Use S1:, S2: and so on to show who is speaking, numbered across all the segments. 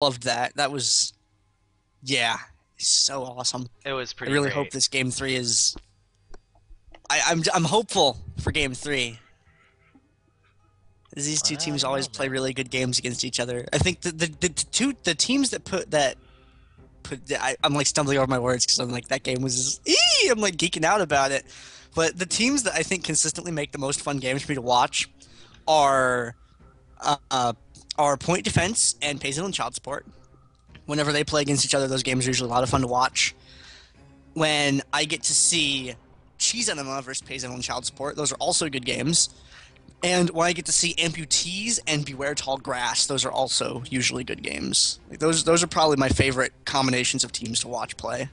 S1: Loved that. That was, yeah, so awesome.
S2: It was
S1: I
S2: pretty
S1: really hope
S2: great.
S1: this game three is. I'm hopeful for game three. These two
S2: I
S1: teams
S2: don't
S1: always
S2: know,
S1: play
S2: man.
S1: really good games against each other. I think the teams that I'm like stumbling over my words because I'm like that game was just, I'm like geeking out about it. But the teams that I think consistently make the most fun games for me to watch are uh, are Point Defense and Payzone and Child Support. Whenever they play against each other, those games are usually a lot of fun to watch. When I get to see Cheese Enema versus Payzone and Child Support, those are also good games. And when I get to see Amputees and Beware Tall Grass, those are also usually good games. Like those are probably my favorite combinations of teams to watch play.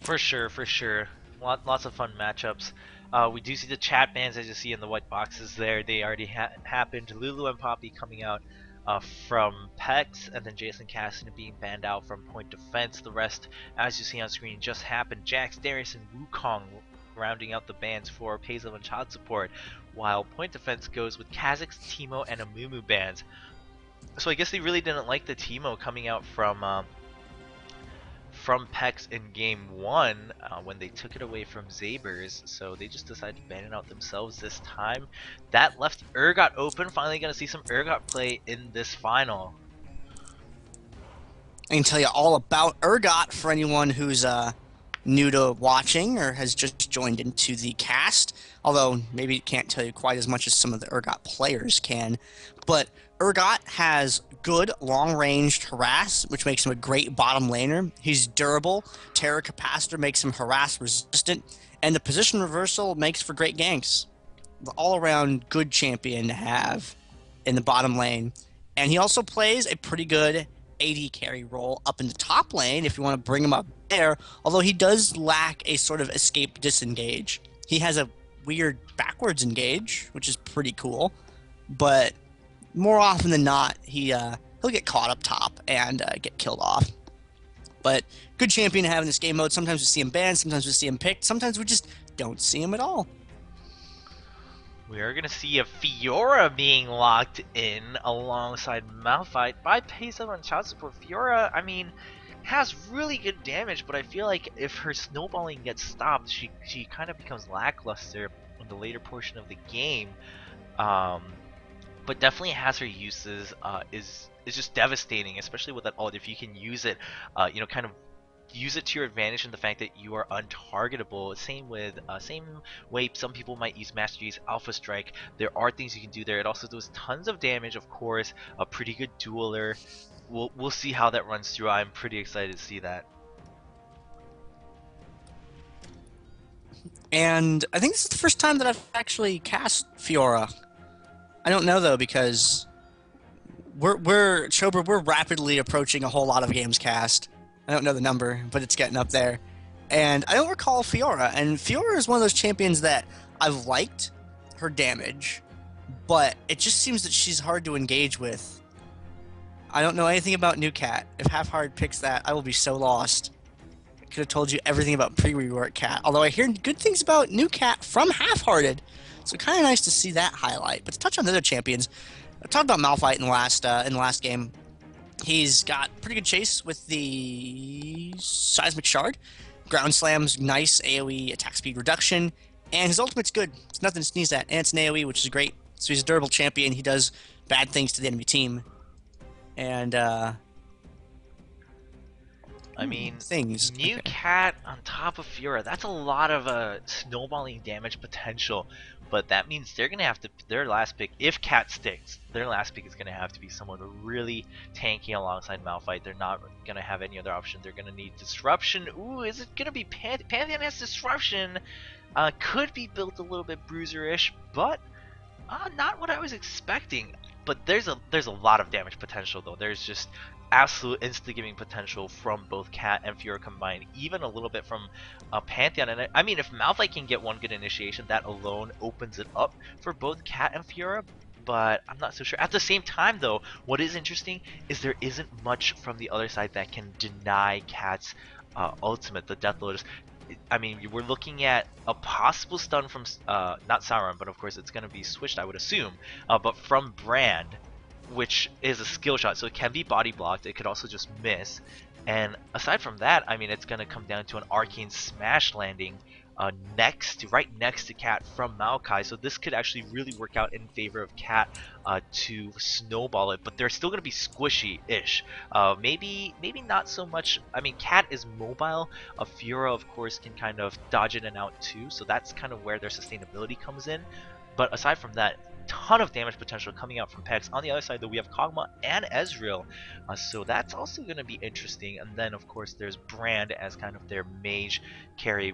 S2: For sure, for sure. Lots of fun matchups. We do see the chat bans as you see in the white boxes there. They already happened. Lulu and Poppy coming out from Pecs, and then Jason Cassidy being banned out from Point Defense. The rest, as you see on screen, just happened. Jax, Darius, and Wukong rounding out the bans for Paisley and Child Support, while Point Defense goes with Kha'Zix, Teemo, and Amumu bans. So I guess they really didn't like the Teemo coming out from Pecs in game one when they took it away from Zabers, so they just decided to ban it out themselves this time. That left Urgot open. Finally, gonna see some Urgot play in this final.
S1: I can tell you all about Urgot for anyone who's new to watching or has just joined into the cast. Although maybe can't tell you quite as much as some of the Urgot players can. But Urgot has good long-ranged harass, which makes him a great bottom laner. He's durable. Terror Capacitor makes him harass resistant, and the position reversal makes for great ganks. The all-around good champion to have in the bottom lane. And he also plays a pretty good AD carry role up in the top lane if you want to bring him up there, although he does lack a sort of escape disengage. He has a weird backwards engage, which is pretty cool, but more often than not, he'll get caught up top and get killed off. But good champion to have in this game mode. Sometimes we see him banned, sometimes we see him picked, sometimes we just don't see him at all.
S2: We are gonna see a Fiora being locked in alongside Malphite by Peso and Child Support. Fiora, I mean, has really good damage, but I feel like if her snowballing gets stopped, she kind of becomes lackluster in the later portion of the game. Um, but definitely has her uses. Is just devastating, especially with that ult. If you can use it, kind of use it to your advantage in the fact that you are untargetable. Same way some people might use Master Yi's Alpha Strike. There are things you can do there. It also does tons of damage, of course. A pretty good dueler. We'll see how that runs through. I'm pretty excited to see that.
S1: And I think this is the first time that I've actually cast Fiora. I don't know though because we're rapidly approaching a whole lot of games cast. I don't know the number, but it's getting up there. And I don't recall Fiora, and Fiora is one of those champions that I've liked her damage, but it just seems that she's hard to engage with. I don't know anything about New Cat. If Half Hard picks that, I will be so lost. I could have told you everything about pre-rework Cat, although I hear good things about New Cat from Half Hearted, so kind of nice to see that highlight. But to touch on the other champions, I talked about Malphite in the last game. He's got pretty good chase with the Seismic Shard. Ground Slam's nice AoE attack speed reduction, and his ultimate's good. It's nothing to sneeze at, and it's an AoE, which is great. So he's a durable champion. He does bad things to the enemy team, and
S2: I mean,
S1: things.
S2: New
S1: Okay.
S2: Cat on top of Fiora, that's a lot of snowballing damage potential. But that means they're gonna have to their last pick, if Cat sticks, their last pick is gonna have to be someone really tanky alongside Malphite. They're not gonna have any other option. They're gonna need disruption. Ooh, is it gonna be Pantheon has disruption? Could be built a little bit bruiser-ish, but not what I was expecting. But there's a lot of damage potential though. There's just absolute insta-giving potential from both Cat and Fiora combined, even a little bit from Pantheon. And I mean, if Malphite can get one good initiation, that alone opens it up for both Cat and Fiora. But I'm not so sure. At the same time, though, what is interesting is there isn't much from the other side that can deny Cat's ultimate, the Death Lotus. I mean, we're looking at a possible stun from not Sauron, but of course it's going to be switched, I would assume. But from Brand, which is a skill shot, so it can be body blocked. It could also just miss. And aside from that, I mean, it's gonna come down to an arcane smash landing right next to Cat from Maokai. So this could actually really work out in favor of Cat to snowball it. But they're still gonna be squishy-ish. Maybe not so much. I mean, Cat is mobile. Fiora, of course, can kind of dodge in and out too. So that's kind of where their sustainability comes in. But aside from that, ton of damage potential coming out from Pecs. On the other side, though, we have Kog'Maw and Ezreal, so that's also going to be interesting. And then, of course, there's Brand as kind of their mage carry,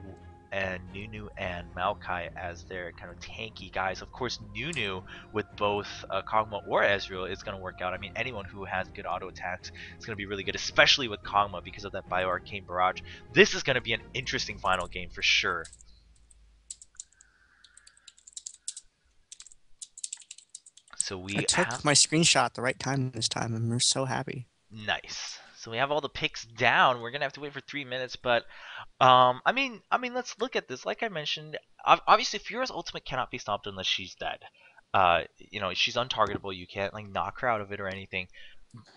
S2: and Nunu and Maokai as their kind of tanky guys. Of course, Nunu with both Kog'Maw or Ezreal is going to work out. I mean, anyone who has good auto attacks is going to be really good, especially with Kog'Maw because of that Bio Arcane Barrage. This is going to be an interesting final game for sure. So
S1: I
S2: we have
S1: took my screenshot at the right time this time, and we're so happy.
S2: Nice. So we have all the picks down. We're gonna have to wait for 3 minutes, but let's look at this. Like I mentioned, obviously Fiora's ultimate cannot be stopped unless she's dead. She's untargetable. You can't like knock her out of it or anything.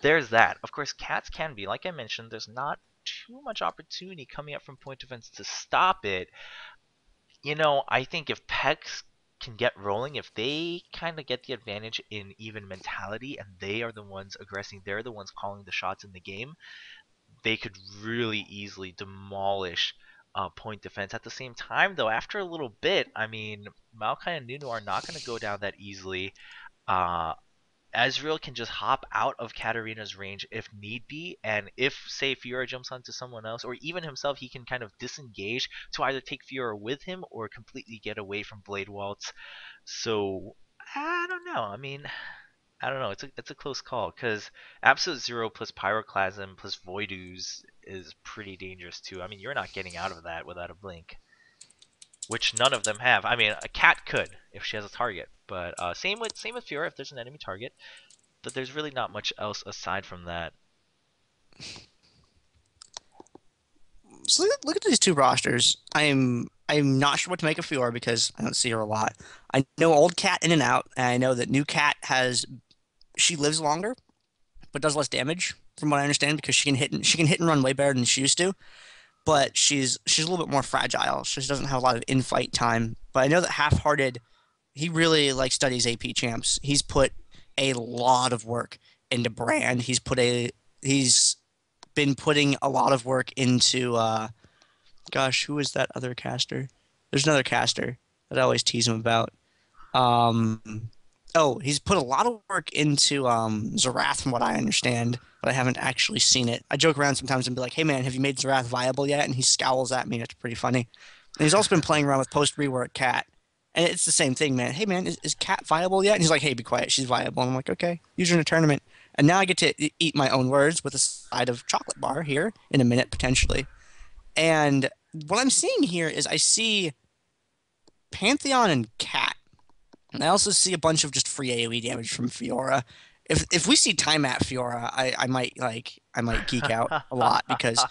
S2: There's that. Of course, cats can be. Like I mentioned, there's not too much opportunity coming up from point defense to stop it. I think if Pecs can get rolling, if they kind of get the advantage in even mentality and they are the ones aggressing, they're the ones calling the shots in the game, they could really easily demolish point defense. At the same time, though, after a little bit, I mean, Maokai and Nunu are not going to go down that easily. Uh, Ezreal can just hop out of Katarina's range if need be, and if, say, Fiora jumps onto someone else, or even himself, he can kind of disengage to either take Fiora with him or completely get away from Blade Waltz. So, I don't know. I mean, I don't know. It's a close call, because Absolute Zero plus Pyroclasm plus Void Ooze is pretty dangerous, too. I mean, you're not getting out of that without a blink, which none of them have. I mean, a cat could if she has a target, but same with Fiora if there's an enemy target. But there's really not much else aside from that.
S1: So look at these two rosters. I'm not sure what to make of Fiora because I don't see her a lot. I know old cat in and out, and I know that new cat has she lives longer but does less damage from what I understand because she can hit and run way better than she used to. But she's a little bit more fragile. She doesn't have a lot of in-fight time. But I know that Half-Hearted, he really like studies AP champs. He's put a lot of work into Brand. He's been putting a lot of work into gosh, who is that other caster? There's another caster that I always tease him about. Um, oh, he's put a lot of work into Zerath from what I understand, but I haven't actually seen it. I joke around sometimes and be like, "Hey man, have you made Zerath viable yet?" And he scowls at me. It's pretty funny. And he's also been playing around with post rework Cat, and it's the same thing, man. Hey man, is Cat viable yet? And he's like, "Hey, be quiet. She's viable." And I'm like, "Okay, use her in a tournament." And now I get to eat my own words with a side of chocolate bar here in a minute potentially. And what I'm seeing here is I see Pantheon and Cat. And I also see a bunch of just free AoE damage from Fiora. If we see time at Fiora, I might geek out a lot because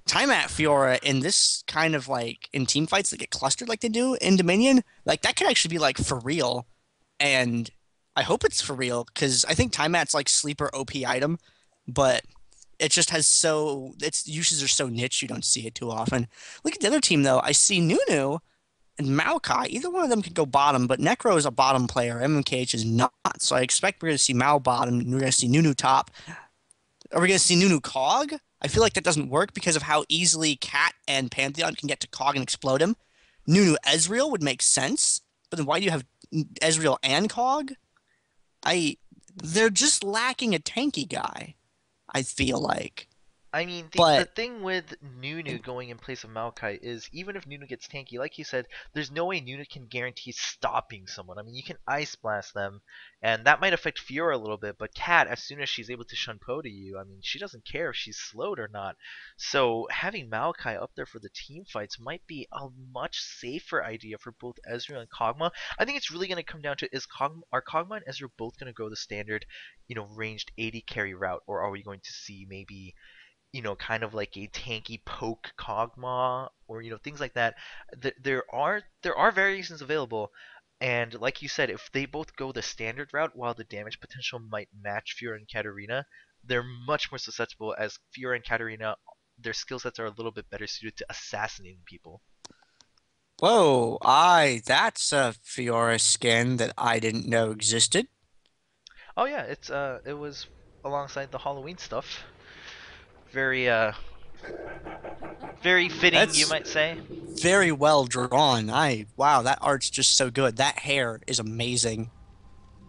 S1: time at Fiora in this kind of like in team fights that get clustered like they do in Dominion, like that could actually be like for real. And I hope it's for real because I think time at's like sleeper OP item, but it just has its uses are so niche you don't see it too often. Look at the other team though. I see Nunu and Maokai. Either one of them could go bottom, but Necro is a bottom player. MMKH is not. So I expect we're going to see Mao bottom and we're going to see Nunu top. Are we going to see Nunu Cog? I feel like that doesn't work because of how easily Cat and Pantheon can get to Cog and explode him. Nunu Ezreal would make sense, but then why do you have Ezreal and Cog? I they're just lacking a tanky guy, I feel like.
S2: I mean, the
S1: But
S2: thing with Nunu going in place of Maokai is even if Nunu gets tanky, like you said, there's no way Nunu can guarantee stopping someone. I mean, you can Ice Blast them, and that might affect Fiora a little bit, but Cat, as soon as she's able to Shun Po to you, I mean, she doesn't care if she's slowed or not. So having Maokai up there for the team fights might be a much safer idea for both Ezreal and Kog'Maw. I think it's really going to come down to are Kog'Maw and Ezreal both going to go the standard, ranged 80 carry route, or are we going to see maybe kind of like a tanky poke Kog'Maw or things like that. There are variations available. And like you said, if they both go the standard route, while the damage potential might match Fiora and Katarina, they're much more susceptible as Fiora and Katarina, their skill sets are a little bit better suited to assassinating people.
S1: Whoa, that's a Fiora skin that I didn't know existed.
S2: Oh yeah, it was alongside the Halloween stuff. Very very fitting, you
S1: That's
S2: might say.
S1: very well drawn. Wow, that art's just so good. That hair is amazing.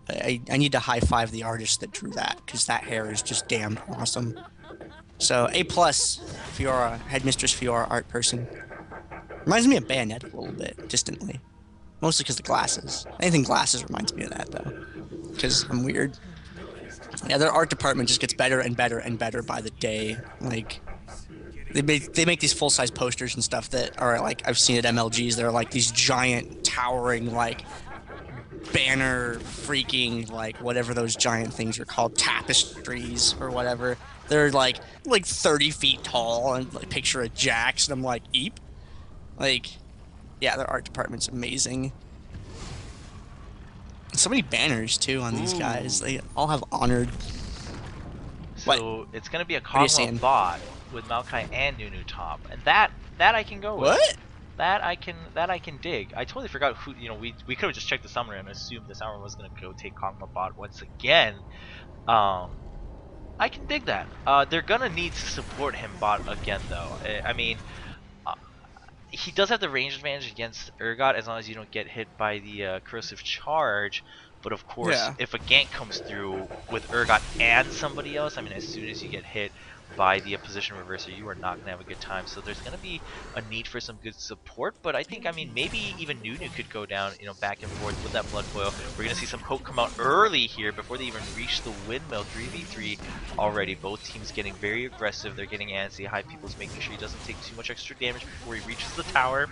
S1: I need to high five the artist that drew that because that hair is just damn awesome. So A plus, Fiora, Headmistress Fiora art person. Reminds me of Bayonetta a little bit, distantly. Mostly because the glasses. Anything glasses reminds me of that though, because I'm weird. Yeah, their art department just gets better and better and better by the day. Like they make these full size posters and stuff that are like I've seen at MLGs. They're like these giant towering like banner freaking like whatever those giant things are called, tapestries or whatever. They're like 30 feet tall and like picture of Jax and I'm like eep. Like yeah, their art department's amazing. So many banners too on these guys.
S2: Ooh.
S1: They all have honored. What?
S2: So it's gonna be a
S1: What are you
S2: Kog'Maw
S1: saying?
S2: bot with Maokai and Nunu top, and that I can go with.
S1: What?
S2: That I can dig. I totally forgot who we could have just checked the summoner and assumed the summoner was gonna go take Kog'Maw bot once again. Um, I can dig that. They're gonna need to support him bot again though. I mean, uh, he does have the range advantage against Urgot as long as you don't get hit by the corrosive charge. But of course,
S1: Yeah.
S2: if a gank comes through with Urgot and somebody else, I mean, as soon as you get hit by the position reverser, you are not going to have a good time. So there's going to be a need for some good support. But I think, I mean, maybe even Nunu could go down, back and forth with that Blood Boil. We're going to see some poke come out early here before they even reach the windmill. 3v3 already. Both teams getting very aggressive. They're getting antsy. High People's making sure he doesn't take too much extra damage before he reaches the tower.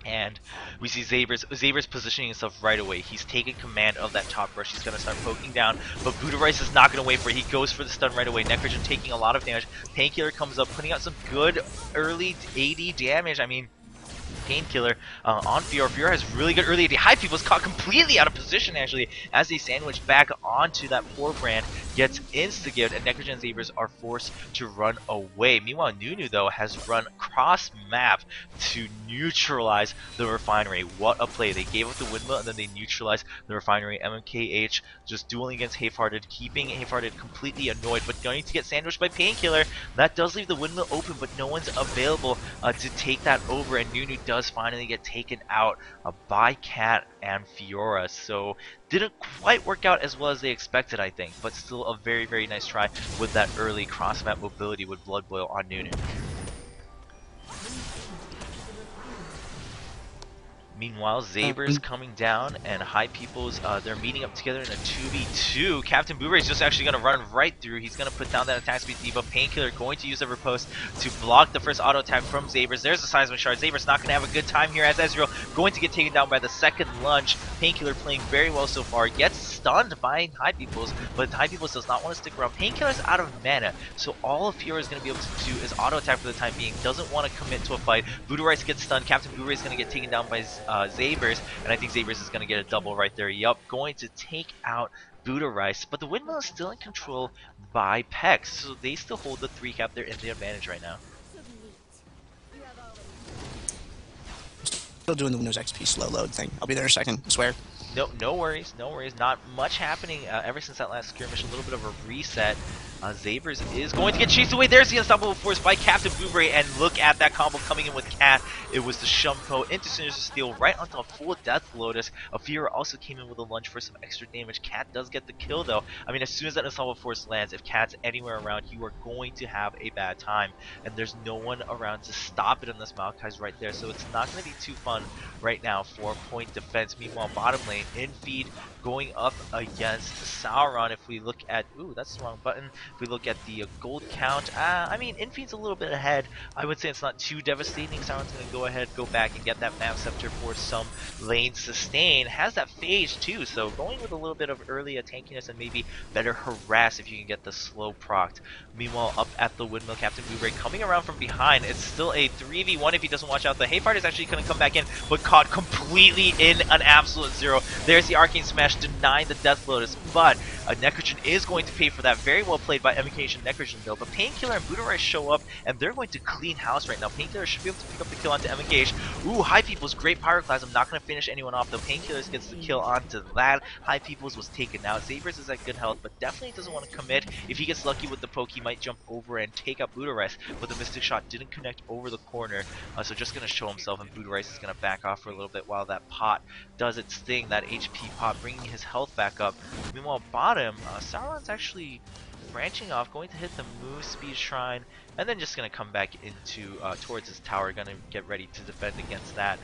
S2: And we see Zabers positioning himself right away. He's taking command of that top rush. He's going to start poking down, but Buddha Rice is not going to wait for it. He goes for the stun right away. Necrogen taking a lot of damage. Painkiller comes up, putting out some good early AD damage. I mean, Painkiller on Fiora. Fiora has really good early AD. High People's caught completely out of position, actually, as they sandwich back onto that poor brand. Gets insta-gived, and Necrogen Zabers are forced to run away. Meanwhile, Nunu, though, has run cross-map to neutralize the refinery. What a play. They gave up the windmill, and then they neutralized the refinery. MMKH just dueling against Half-Hearted, keeping Half-Hearted completely annoyed, but going to get sandwiched by Painkiller. That does leave the windmill open, but no one's available to take that over, and Nunu does finally get taken out by Cat and Fiora. So didn't quite work out as well as they expected, I think, but still a very, very nice try with that early cross-map mobility with Blood Boil on Nunu. Meanwhile, Zaber's coming down, and High People's, they're meeting up together in a 2v2. Captain Booberry is just actually going to run right through. He's going to put down that attack speed debuff. Painkiller going to use a riposte to block the first auto attack from Zabers. There's a Seismic Shard. Zabers not going to have a good time here as Ezreal going to get taken down by the second lunge. Painkiller playing very well so far. Gets stunned by High People's, but High People's does not want to stick around. Painkiller's out of mana, so all of Fiora is going to be able to do is auto attack for the time being. Doesn't want to commit to a fight. Buddha Rice gets stunned. Captain Booberry is going to get taken down by Zabers, and I think Zabers is going to get a double right there. Yup, going to take out Buddha Rice, but the windmill is still in control by Pecs, so they still hold the 3 cap. They're in the advantage right now.
S1: Still doing the Windows XP slow load thing. I'll be there in a second, I swear.
S2: No worries, no worries. Not much happening ever since that last skirmish. A little bit of a reset. Zabers is going to get chased away. There's the unstoppable force by Captain Booberry, and look at that combo coming in with Cat. It was the Shumpo into Sinister Steel right onto a full Death Lotus. Afira also came in with a lunge for some extra damage. Cat does get the kill though. I mean, as soon as that unstoppable force lands, if Cat's anywhere around, you are going to have a bad time, and there's no one around to stop it unless Maokai's right there. So it's not going to be too fun right now for point defense. Meanwhile, bottom lane in feed going up against Sauron. If if we look at, ooh, that's the wrong button. If we look at the gold count, I mean, Infeed's a little bit ahead. I would say it's not too devastating. Sauron's going to go ahead, go back and get that Map Scepter for some lane sustain. Has that phase too, so going with a little bit of early tankiness and maybe better harass if you can get the slow proc. Meanwhile, up at the windmill, Captain Blueberry coming around from behind. It's still a 3v1 if he doesn't watch out. The Hayfart is actually going to come back in, but caught completely in an absolute zero. There's the Arcane Smash denying the Death Lotus, but Necrogen is going to pay for that. Very well played by MKH and Necrogen though. But Painkiller and Budorai show up, and they're going to clean house right now. Painkiller should be able to pick up the kill onto MKH. Ooh, High People's great Pyroclasm, not going to finish anyone off though. Painkillers gets the kill onto that. High People's was taken out. Sabers is at good health, but definitely doesn't want to commit. If he gets lucky with the poke, he might jump over and take out Budorai, but the Mystic Shot didn't connect over the corner, so just going to show himself, and Budorai is going to back off for a little bit while that pot does its thing, that HP pot, bringing his health back up. Meanwhile, bottom, Sauron's actually branching off, going to hit the Move Speed Shrine, and then just going to come back into towards his tower, going to get ready to defend against that.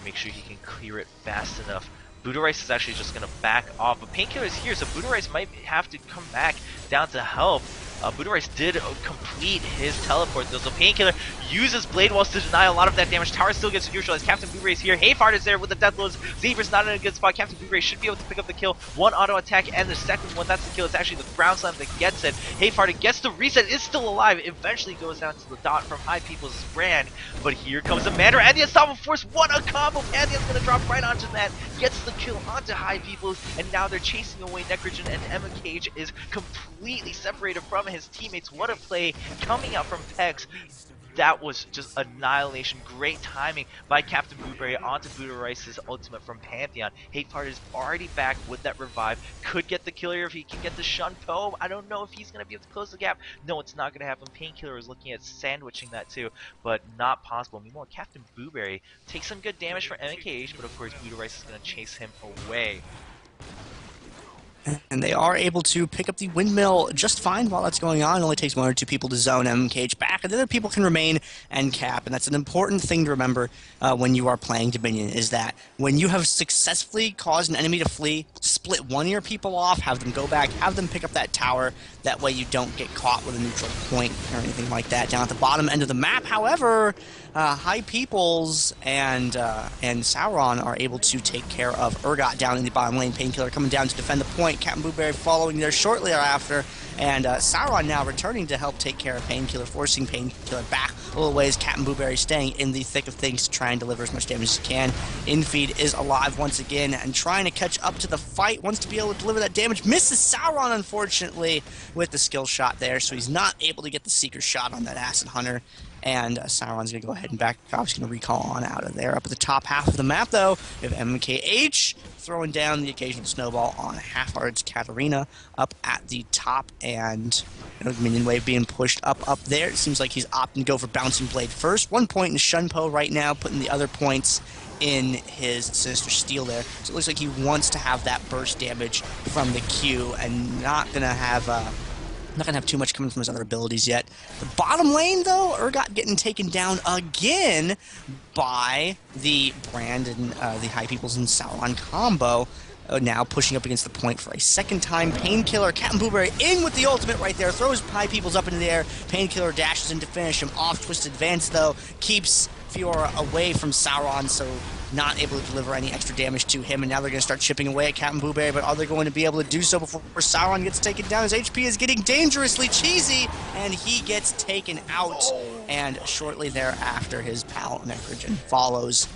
S2: Make sure he can clear it fast enough. Budorai is actually just going to back off, but Painkiller is here, so Budorai might have to come back down to help. Budorai did complete his teleport though, so Painkiller uses Blade Walls to deny a lot of that damage. Tower still gets neutralized. Captain Blueberry is here. Hayfart is there with the Death Loads. Zebra's not in a good spot. Captain Blueberry should be able to pick up the kill. One auto attack and the second one, that's the kill. It's actually the ground slam that gets it. Hayfart gets the reset, is still alive. Eventually goes down to the dot from High People's brand, but here comes the Mandarin and the Unstoppable Force. What a combo! Pantheon's gonna drop right onto that, gets the kill onto High People's, and now they're chasing away Necrogen, and MKH is completely separated from his teammates. What a play coming out from Pecs. That was just annihilation. Great timing by Captain Blueberry onto Budorai's ultimate from Pantheon. Hatefart is already back with that revive. Could get the kill here if he can get the Shun Po. I don't know if he's going to be able to close the gap. No, it's not going to happen. Painkiller is looking at sandwiching that too, but not possible. Meanwhile, Captain Blueberry takes some good damage for MKH, but of course Budorai's is going to chase him away.
S1: And they are able to pick up the windmill just fine while that's going on. It only takes one or two people to zone MKH back, and the other people can remain and cap. And that's an important thing to remember when you are playing Dominion, is that when you have successfully caused an enemy to flee, split one of your people off, have them go back, have them pick up that tower. That way you don't get caught with a neutral point or anything like that. Down at the bottom end of the map, however, High Peoples and Sauron are able to take care of Urgot down in the bottom lane. Painkiller coming down to defend the point. Captain Blueberry following there shortly thereafter. And Sauron now returning to help take care of Painkiller, forcing Painkiller back a little ways. Captain Blueberry staying in the thick of things to try and deliver as much damage as he can. Infeed is alive once again and trying to catch up to the fight. Wants to be able to deliver that damage. Misses Sauron, unfortunately, with the skill shot there, so he's not able to get the Seeker shot on that Acid Hunter. And Sauron's going to go ahead and back off. He's going to recall on out of there. Up at the top half of the map, though, we have MKH throwing down the occasional snowball on Halfhard's Katarina up at the top. And Minion Wave being pushed up there. It seems like he's opting to go for Bouncing Blade first. 1 point in Shunpo right now, putting the other points in his Sinister Steel there. So it looks like he wants to have that burst damage from the Q and not going to have too much coming from his other abilities yet. The bottom lane, though, Urgot getting taken down again by the Brand and the High Peoples and Sauron combo. Now pushing up against the point for a second time. Painkiller, Captain Blueberry in with the ultimate right there. Throws High Peoples up into the air. Painkiller dashes in to finish him off. Twisted Advance, though, keeps Fiora away from Sauron, so not able to deliver any extra damage to him, and now they're going to start chipping away at Captain Blueberry, but are they going to be able to do so before Sauron gets taken down? His HP is getting dangerously cheesy, and he gets taken out, and shortly thereafter, his pal Necrogen follows.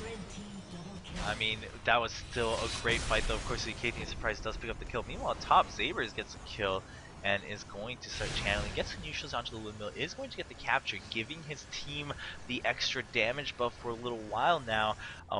S2: I mean, that was still a great fight, though. Of course, the Acadian Surprise does pick up the kill. Meanwhile, top Zabers gets a kill and is going to start channeling, gets the neutrals onto the windmill, is going to get the capture, giving his team the extra damage buff for a little while now.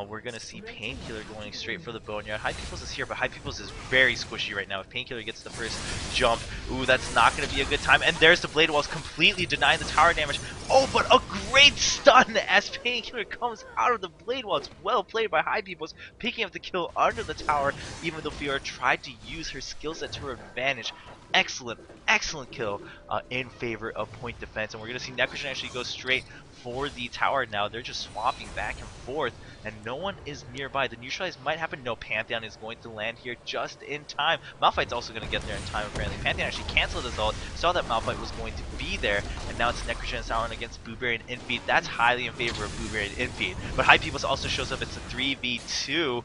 S2: We're going to see Painkiller going straight for the Boneyard. High Peoples is here, but High Peoples is very squishy right now. If Painkiller gets the first jump, ooh, that's not going to be a good time. And there's the Blade Walls completely denying the tower damage. Oh, but a great stun as Painkiller comes out of the Blade Wall. It's well played by High Peoples, picking up the kill under the tower, even though Fiora tried to use her skill set to her advantage. excellent kill in favor of point defense. And we're going to see Necrogen actually go straight for the tower now. They're just swapping back and forth, and no one is nearby. The neutralize might happen. No, Pantheon is going to land here just in time. Malphite's also going to get there in time, apparently. Pantheon actually canceled his ult, saw that Malphite was going to be there, and now it's Necrogen and Sauron against Blueberry and Infeed. That's highly in favor of Blueberry and Infeed. But High Peoples also shows up. It's a 3v2.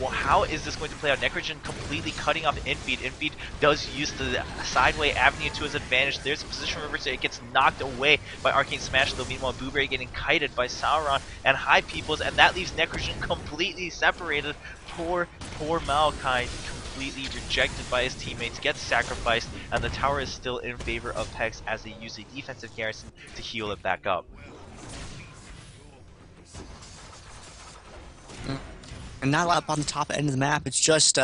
S2: How is this going to play out? Necrogen completely cutting off Infeed. Infeed does use the sideway avenue to his advantage. There's a position reversal. It gets knocked away by Arcane Smash, though. Meanwhile, Blueberry getting kited by Sauron and High Peoples, and that leaves Necrogen completely separated. Poor Malachi, completely rejected by his teammates, gets sacrificed, and the tower is still in favor of Pecs as they use a defensive garrison to heal it back up.
S1: And not up on the top end of the map. It's just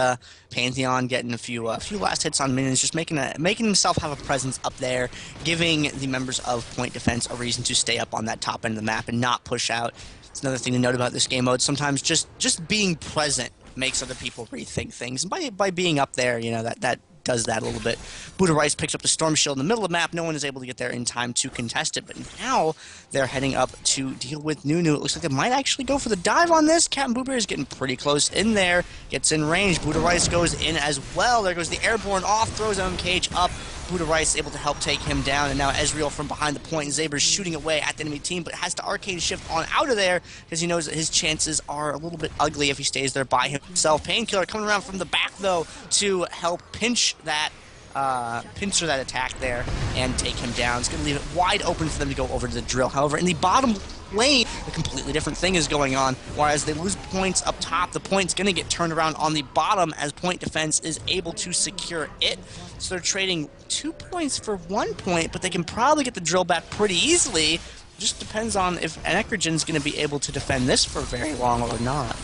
S1: Pantheon getting a few last hits on minions, just making himself have a presence up there, giving the members of point defense a reason to stay up on that top end of the map and not push out. It's another thing to note about this game mode. Sometimes just being present makes other people rethink things. And by being up there, you know, that does that a little bit. Buddha Rice picks up the Storm Shield in the middle of the map. No one is able to get there in time to contest it, but now they're heading up to deal with Nunu. It looks like they might actually go for the dive on this. Captain Blueberry is getting pretty close in there. Gets in range. Buddha Rice goes in as well. There goes the Airborne off. Throws MMKH up. Buddha Rice able to help take him down, and now Ezreal from behind the point. Zaber's shooting away at the enemy team, but has to arcane shift on out of there because he knows that his chances are a little bit ugly if he stays there by himself. Painkiller coming around from the back, though, to help pincher that attack there and take him down. It's going to leave it wide open for them to go over to the drill. However, in the bottom lane, a completely different thing is going on. Whereas they lose points up top, the point's going to get turned around on the bottom as point defense is able to secure it. So they're trading 2 points for 1 point, but they can probably get the drill back pretty easily. Just depends on if Necrogen's going to be able to defend this for very long or not.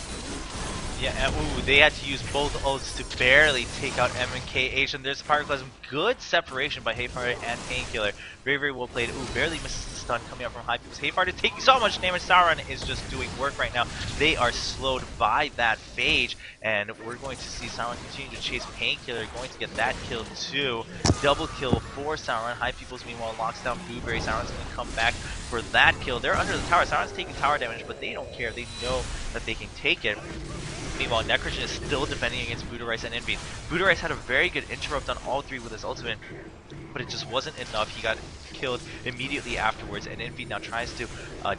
S2: Yeah, and ooh, they had to use both ults to barely take out MMKH, and there's Pyroclasm. Good separation by Hayfire and Painkiller. Very well played. Ooh, barely misses the stun coming out from High Peoples. Hayfire taking so much damage. Sauron is just doing work right now. They are slowed by that Phage, and we're going to see Sauron continue to chase Painkiller, going to get that kill too. Double kill for Sauron. High Peoples meanwhile locks down Blueberry. Sauron's going to come back for that kill. They're under the tower. Sauron's taking tower damage, but they don't care. They know that they can take it. Meanwhile, Necrogen is still defending against Buddha Rice and Envy. Buddha Rice had a very good interrupt on all three with his ultimate, but it just wasn't enough. He got killed immediately afterwards, and Envy now tries to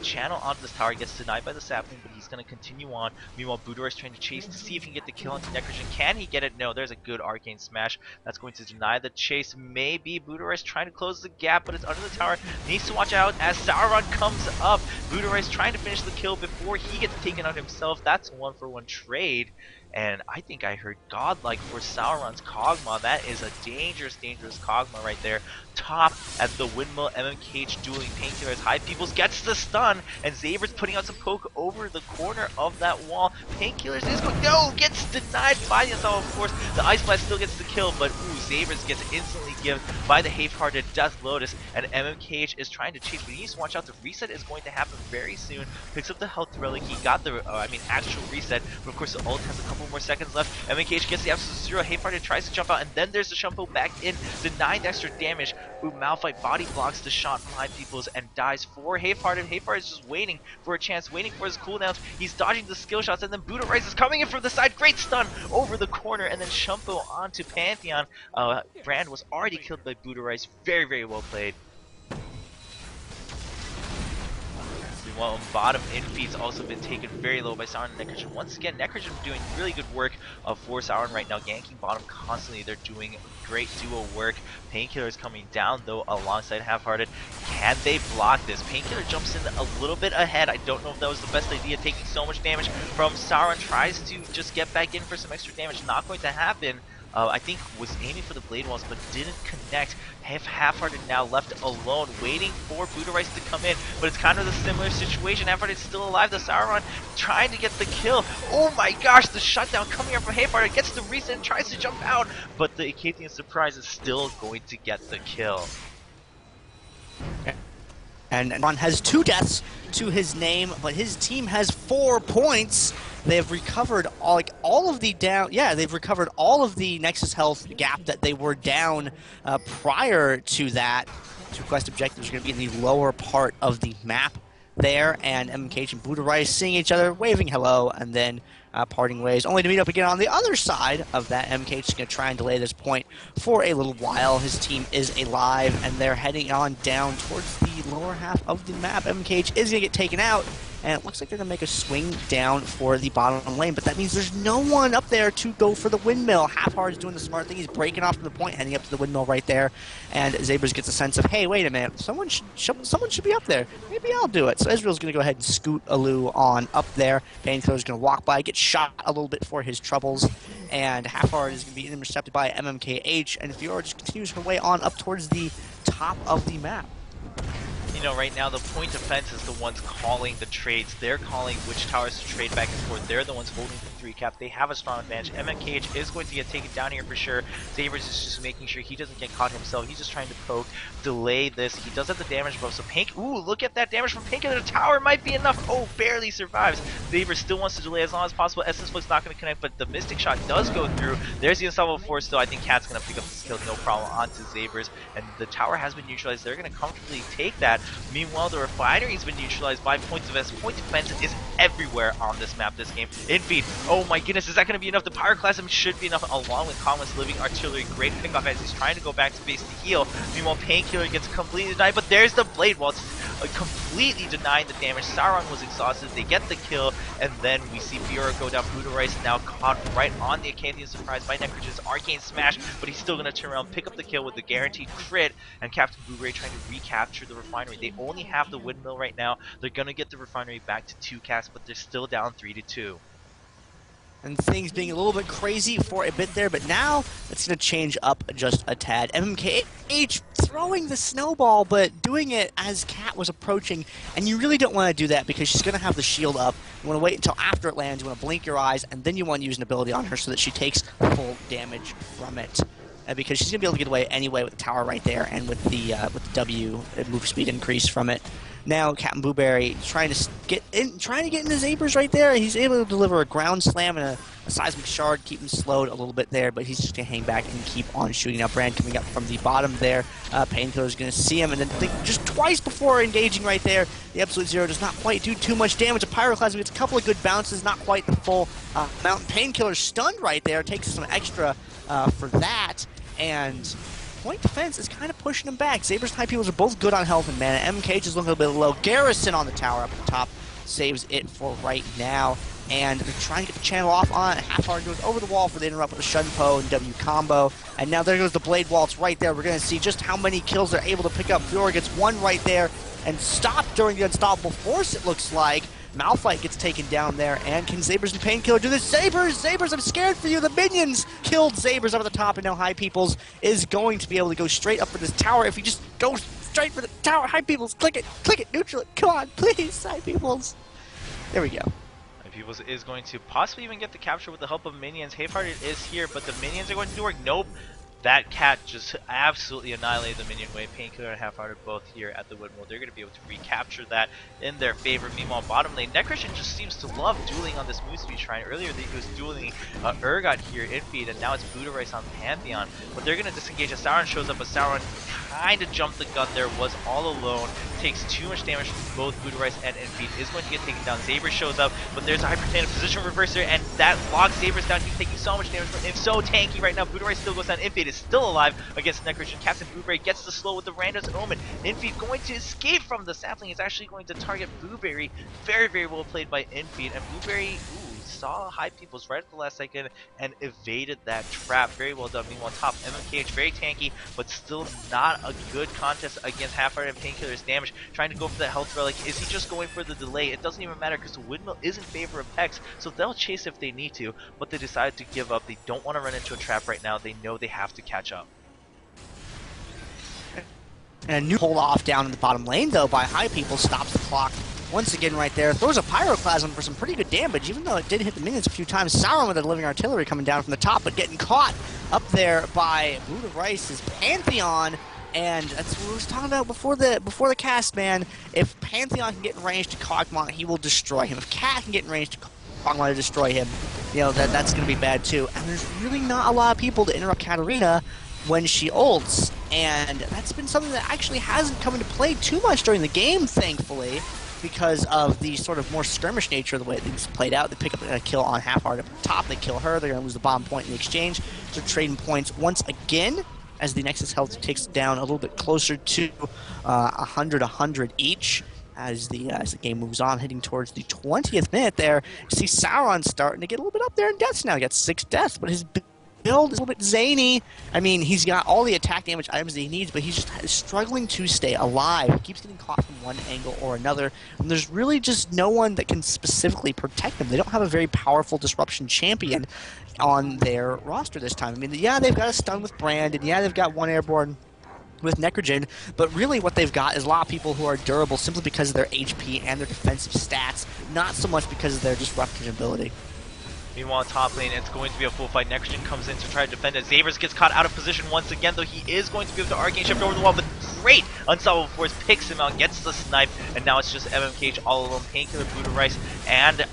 S2: channel onto this tower. Gets denied by the sapling, but he's going to continue on. Meanwhile, Buddha Rice trying to chase to see if he can get the kill onto Necrogen. Can he get it? No, there's a good arcane smash. That's going to deny the chase. Maybe Buddha Rice trying to close the gap, but it's under the tower. Needs to watch out as Sauron comes up. Buddha Rice trying to finish the kill before he gets taken out himself. That's a 1-for-1 trade. And I think I heard Godlike for Sauron's Kog'Maw. That is a dangerous Kog'Maw right there. Top at the windmill, MMKH dueling Painkiller as High Peoples gets the stun, and Zaber's putting out some poke over the corner of that wall. Painkillers is going, no, gets denied by the assault, of course. The Ice Blast still gets the kill, but ooh, Zaber's gets instantly given by the half-hearted Death Lotus, and MMKH is trying to chase, but he needs to watch out. The reset is going to happen very soon. Picks up the health relic. He got the, actual reset, but of course the ult has a couple more seconds left. MMKH gets the absolute zero. Half-hearted tries to jump out, and then there's the Shumpo back in, denied extra damage. Ooh, Malphite body blocks the shot from High Peoples and dies for Half-hearted. Half-hearted is just waiting for a chance, waiting for his cooldowns. He's dodging the skill shots, and then Buddha Rice is coming in from the side. Great stun over the corner, and then Shumpo onto Pantheon. Brand was already killed by Buddha Rice. Very well played. Meanwhile, on bottom, Infeed's also been taken very low by Sauron and Necrogen. Once again, Necrogen doing really good work for Sauron right now, ganking bottom constantly. They're doing great duo work. Painkiller is coming down, though, alongside Half-Hearted. Can they block this? Painkiller jumps in a little bit ahead. I don't know if that was the best idea, taking so much damage from Sauron. Tries to just get back in for some extra damage. Not going to happen. I think was aiming for the blade walls, but didn't connect. Half-Hearted now left alone, waiting for Buddha Rice to come in, but it's kind of the similar situation. Half-Hearted still alive. The Sauron trying to get the kill. Oh my gosh, the shutdown coming up from Half-Hearted, gets the reset and tries to jump out, but the Acathian Surprise is still going to get the kill.
S1: And Ron has 2 deaths to his name, but his team has 4 points. They've recovered all of the down. Yeah, they've recovered all of the Nexus health gap that they were down prior to that. 2 quest objectives are going to be in the lower part of the map there, and MKH and Buddha Rice seeing each other, waving hello, and then parting ways, only to meet up again on the other side of that. MKH is going to try and delay this point for a little while. His team is alive, and they're heading on down towards the lower half of the map. MKH is going to get taken out, and it looks like they're going to make a swing down for the bottom lane, but that means there's no one up there to go for the windmill. Half-Hard is doing the smart thing. He's breaking off from the point, heading up to the windmill right there, and Zabers gets a sense of, hey, wait a minute, someone should be up there. Maybe I'll do it. So Ezreal's going to go ahead and scoot Alu on up there. Painkiller's going to walk by, get shot a little bit for his troubles, and Half-Hard is going to be intercepted by MMKH, and Fiora just continues her way on up towards the top of the map.
S2: You know, right now the point defense is the ones calling the trades. They're calling which towers to trade back and forth. They're the ones holding the 3 cap. They have a strong advantage. MMKH is going to get taken down here for sure. Sabers is just making sure he doesn't get caught himself. He's just trying to poke, delay this. He does have the damage buff, so ooh, look at that damage from Painkiller. The tower might be enough. Oh, barely survives. Sabers still wants to delay as long as possible. Essence Flux not going to connect, but the Mystic Shot does go through. There's the Unstoppable Force still. I think Cat's going to pick up the kill, no problem, onto Sabers, and the tower has been neutralized. They're going to comfortably take that. Meanwhile, the refinery's been neutralized by point defense. Point defense is everywhere on this map this game. Infeed, oh my goodness, is that going to be enough? The Pyroclasm should be enough, along with Commons Living Artillery. Great pickoff as he's trying to go back to base to heal. Meanwhile, Painkiller gets completely denied, but there's the Blade Wall. Completely denying the damage. Sauron was exhausted. They get the kill, and then we see Fiora go down. Buddha Rice now caught right on the Acanthian surprise by Necrogen's Arcane Smash, but he's still going to turn around, pick up the kill with the guaranteed crit, and Captain Blueberry trying to recapture the refinery. They only have the windmill right now. They're going to get the refinery back to 2 casts, but they're still down 3-2.
S1: And things being a little bit crazy for a bit there, but now it's going to change up just a tad. MMKH throwing the snowball, but doing it as Cat was approaching, and you really don't want to do that because she's going to have the shield up. You want to wait until after it lands, you want to blink your eyes, and then you want to use an ability on her so that she takes full damage from it. Because she's going to be able to get away anyway with the tower right there, and with the W move speed increase from it. Now Captain Blueberry trying to get into Zabers right there. He's able to deliver a ground slam and a seismic shard, keep him slowed a little bit there, but he's just going to hang back and keep on shooting. Now Brand coming up from the bottom there. Painkiller's going to see him and then think just twice before engaging right there. The Absolute Zero does not quite do too much damage. A Pyroclasm gets a couple of good bounces, not quite the full amount. Painkiller stunned right there, takes some extra for that. And point defense is kind of pushing him back. Zabers and High Peoples are both good on health and mana. MKH is looking a little bit low. Garrison on the tower up at the top saves it for right now. And they're trying to get the channel off on it. Half-Hard goes over the wall for the interrupt with a Shunpo and W combo. And now there goes the Blade Waltz right there. We're going to see just how many kills they're able to pick up. Fiora gets one right there and stopped during the Unstoppable Force, it looks like. Malphite gets taken down there, and can Zabers and Painkiller do this? Zabers, I'm scared for you. The minions killed Zabers up at the top, and now High Peoples is going to be able to go straight up for this tower. If you just go straight for the tower, High Peoples, click it, neutral it. Come on, please, High Peoples. There we go.
S2: High Peoples is going to possibly even get the capture with the help of minions. Half-Hearted is here, but the minions are going to do work. Nope. That Cat just absolutely annihilated the minion wave. Painkiller and Half-Hearted both here at the windmill. They're going to be able to recapture that in their favor. Meanwhile, bottom lane, Necrogen just seems to love dueling on this move speed shrine. Earlier, he was dueling Urgot here in feed, and now it's Buddha Rice on Pantheon. But they're going to disengage as Sauron shows up, but Sauron kind of jumped the gun there, was all alone, takes too much damage from both Buddha Rice and Infeed, is going to get taken down. Zabers shows up, but there's a Hypertandem position reverser, and that locks Zabers down. He's taking so much damage, but it's so tanky right now. Buddha Rice still goes down. Infeed is still alive against Necrogen. Captain Blueberry gets the slow with the Rando's Omen. Infeed going to escape from the sapling. Is actually going to target Blueberry. Very, very well played by Infeed, and Blueberry, saw High Peoples right at the last second and evaded that trap. Very well done. Meanwhile, top MMKH very tanky, but still not a good contest against Half-Hearted and Painkiller's damage. Trying to go for that health relic. Is he just going for the delay? It doesn't even matter because the windmill is in favor of Pecs, so they'll chase if they need to, but they decide to give up. They don't want to run into a trap right now. They know they have to catch up.
S1: And a new hold off down in the bottom lane, though, by High People stops the clock once again right there. Throws a Pyroclasm for some pretty good damage, even though it did hit the minions a few times. Sauron with the living artillery coming down from the top, but getting caught up there by Buddha Rice's Pantheon. And that's what we was talking about before the cast, man. If Pantheon can get in range to Kog'Maw, he will destroy him. If Cat can get in range to Kog'Maw to destroy him, that's going to be bad too. And there's really not a lot of people to interrupt Katarina when she ults, and that's been something that actually hasn't come into play too much during the game, thankfully, because of the sort of more skirmish nature of the way things played out. They pick up a kill on Half-Heart up top, they kill her, they're going to lose the bomb point in the exchange, so trading points once again, as the Nexus health takes down a little bit closer to 100 each. As the game moves on, heading towards the 20th minute there, you see Sauron starting to get a little bit up there in deaths now. He got 6 deaths, but his build is a little bit zany. I mean, he's got all the attack damage items that he needs, but he's just struggling to stay alive. He keeps getting caught from one angle or another, and there's really just no one that can specifically protect him. They don't have a very powerful disruption champion on their roster this time. I mean, yeah, they've got a stun with Brand, and yeah, they've got one airborne with Necrogen, but really what they've got is a lot of people who are durable simply because of their HP and their defensive stats, not so much because of their disruption ability.
S2: Meanwhile, top lane, it's going to be a full fight. Necrogen comes in to try to defend it. Zabers gets caught out of position once again, though he is going to be able to Arcane Shift over the wall, but great Unstoppable Force picks him out, gets the snipe, and now it's just MMKH all alone. Painkiller, Buddha Rice, and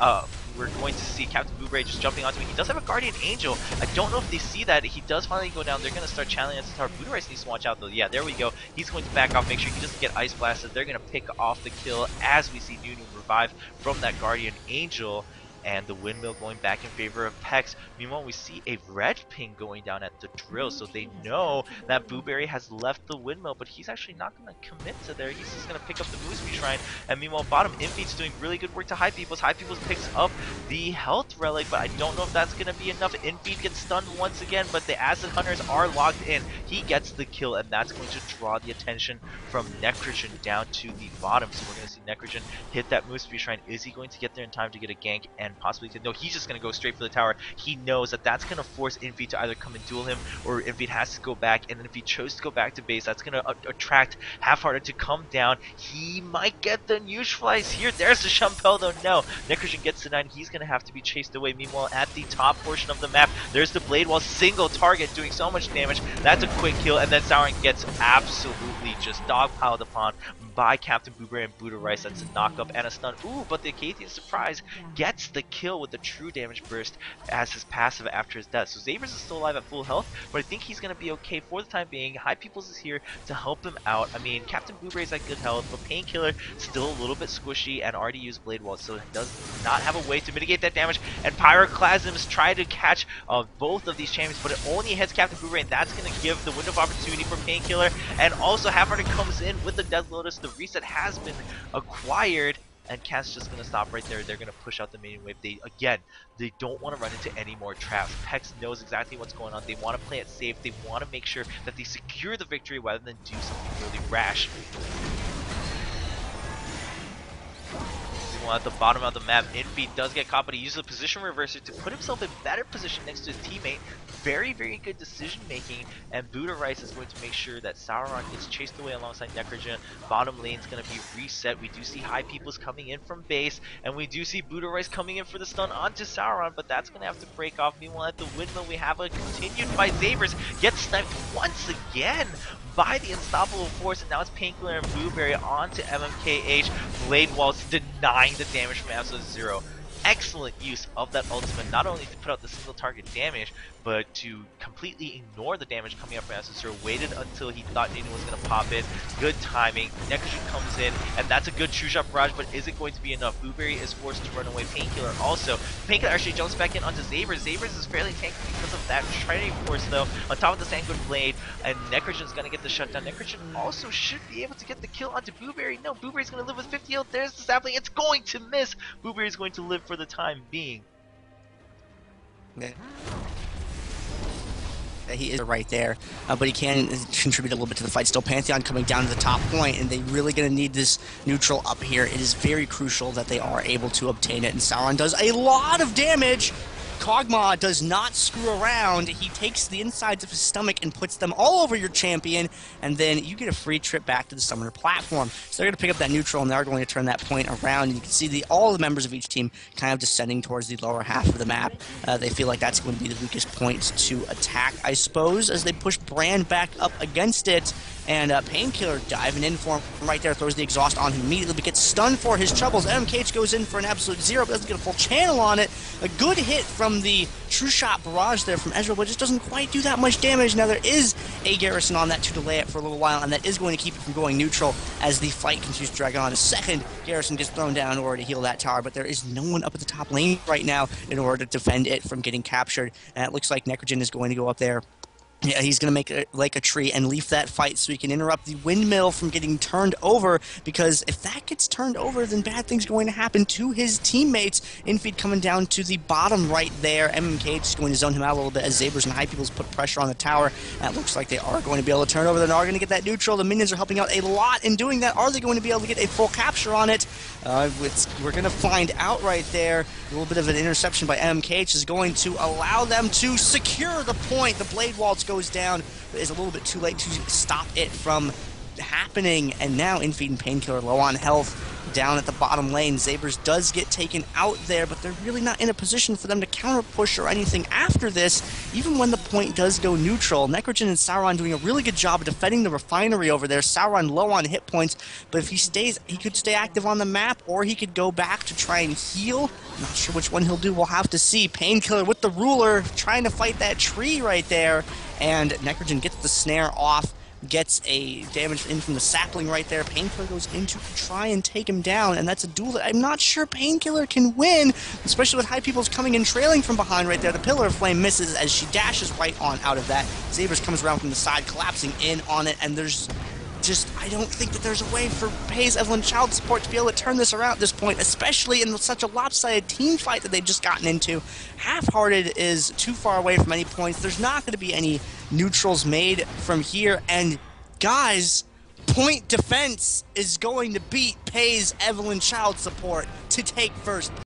S2: we're going to see Captain Blueberry just jumping onto him. He does have a Guardian Angel. I don't know if they see that. He does finally go down. They're going to start channeling us to tower. Buddha Rice needs to watch out, though. Yeah, there we go. He's going to back off, make sure he doesn't get Ice Blasted. They're going to pick off the kill as we see Nunu revive from that Guardian Angel. And the windmill going back in favor of Pecs. Meanwhile, we see a red ping going down at the drill, so they know that Blueberry has left the windmill, but he's actually not going to commit to there. He's just going to pick up the Mooseby Shrine. And meanwhile, bottom, Infeed's doing really good work to High Peoples. High Peoples picks up the health relic, but I don't know if that's going to be enough. Infeed gets stunned once again, but the Acid Hunters are locked in. He gets the kill, and that's going to draw the attention from Necrogen down to the bottom. So we're going to see Necrogen hit that Mooseby Shrine. Is he going to get there in time to get a gank and possibly no, he's just going to go straight for the tower. He knows that that's going to force Infeed to either come and duel him, or Infeed has to go back, and then if he chose to go back to base, that's going to attract Half-Hearted to come down. He might get the Nuge Flies here. There's the Champel, though. No, Necrogen gets the 9. He's going to have to be chased away. Meanwhile, at the top portion of the map, there's the Blade Wall, single target doing so much damage. That's a quick kill, and then Sauron gets absolutely just dogpiled upon by Captain Blueberry and Buddha Rice. That's a knock-up and a stun. Ooh, but the Acadian Surprise gets the kill with the true damage burst as his passive after his death. So Zabers is still alive at full health, but I think he's going to be okay for the time being. High Peoples is here to help him out. I mean, Captain Blueberry's at good health, but Painkiller still a little bit squishy and already used Blade Wall, so he does not have a way to mitigate that damage. And Pyroclasms try to catch both of these champions, but it only hits Captain Blueberry, and that's going to give the window of opportunity for Painkiller. And also Half-Hearted comes in with the Death Lotus. The reset has been acquired, and Cat's just going to stop right there. They're going to push out the main wave. They don't want to run into any more traps. Pecs knows exactly what's going on. They want to play it safe. They want to make sure that they secure the victory rather than do something really rash. At the bottom of the map, Infeed does get caught, but he uses a position reverser to put himself in better position next to his teammate. Very, very good decision making, and Buddha Rice is going to make sure that Sauron gets chased away alongside Necrogen. Bottom lane is going to be reset. We do see High Peoples coming in from base, and we do see Buddha Rice coming in for the stun onto Sauron, but that's going to have to break off. Meanwhile, at the windmill, we have a continued by Zabers, gets sniped once again by the Unstoppable Force, and now it's Painkiller and Blueberry onto MMKH. Blade Walls denying the damage from Absolute Zero. Excellent use of that ultimate, not only to put out the single target damage, but to completely ignore the damage coming up from Absolute Zero. Waited until he thought Nunu was going to pop in. Good timing. Necrogen comes in, and that's a good true shot barrage, but is it going to be enough? Blueberry is forced to run away. Painkiller also. Painkiller actually jumps back in onto Zabers. Zabers is fairly tanky because of that Trinity Force, though, on top of the Sanguine Blade, and Necrogen's going to get the shutdown. Necrogen also should be able to get the kill onto Blueberry. No, Blueberry's going to live with 50 health. There's the sapling. It's going to miss. Blueberry's going to live for the time being.
S1: Yeah. He is right there, but he can contribute a little bit to the fight. Still, Pantheon coming down to the top point, and they really going to need this neutral up here. It is very crucial that they are able to obtain it, and Sauron does a lot of damage. Kog'Maw does not screw around. He takes the insides of his stomach and puts them all over your champion, and then you get a free trip back to the summoner platform. So they're going to pick up that neutral, and they're going to turn that point around. And you can see all the members of each team kind of descending towards the lower half of the map. They feel like that's going to be the weakest point to attack, I suppose, as they push Brand back up against it. And Painkiller diving in for him right there, throws the exhaust on him immediately, but gets stunned for his troubles. MKH goes in for an absolute zero, but doesn't get a full channel on it. A good hit from the True Shot barrage there from Ezreal, but just doesn't quite do that much damage. Now there is a Garrison on that to delay it for a little while, and that is going to keep it from going neutral as the fight continues to drag on. A second Garrison gets thrown down in order to heal that tower, but there is no one up at the top lane right now in order to defend it from getting captured. And it looks like Necrogen is going to go up there. Yeah, he's going to make it like a tree and leaf that fight so he can interrupt the windmill from getting turned over, because if that gets turned over, then bad things are going to happen to his teammates. Infeed coming down to the bottom right there. MMK just going to zone him out a little bit as Zabers and High Peoples put pressure on the tower. And it looks like they are going to be able to turn over. They're not going to get that neutral. The minions are helping out a lot in doing that. Are they going to be able to get a full capture on it? We're going to find out right there. A little bit of an interception by MKH is going to allow them to secure the point. The Blade Waltz goes down, but it's a little bit too late to stop it from happening. And now Infeed and Painkiller low on health down at the bottom lane. Zabers does get taken out there, but they're really not in a position for them to counter push or anything after this, even when the point does go neutral. Necrogen and Sauron doing a really good job of defending the refinery over there. Sauron low on hit points, but if he stays, he could stay active on the map, or he could go back to try and heal. I'm not sure which one he'll do. We'll have to see. Painkiller with the ruler trying to fight that tree right there, and Necrogen gets the snare off, gets a damage in from the sapling right there. Painkiller goes in to try and take him down, and that's a duel that I'm not sure Painkiller can win, especially with High Peoples coming in trailing from behind right there. The Pillar of Flame misses as she dashes right on out of that. Zabers comes around from the side, collapsing in on it, and there's just, I don't think that there's a way for Pays Evelyn Child Support to be able to turn this around at this point, especially in such a lopsided team fight that they've just gotten into. Half-Hearted is too far away from any points. There's not going to be any neutrals made from here, and guys, Point Defense is going to beat Pays Evelyn Child Support to take first.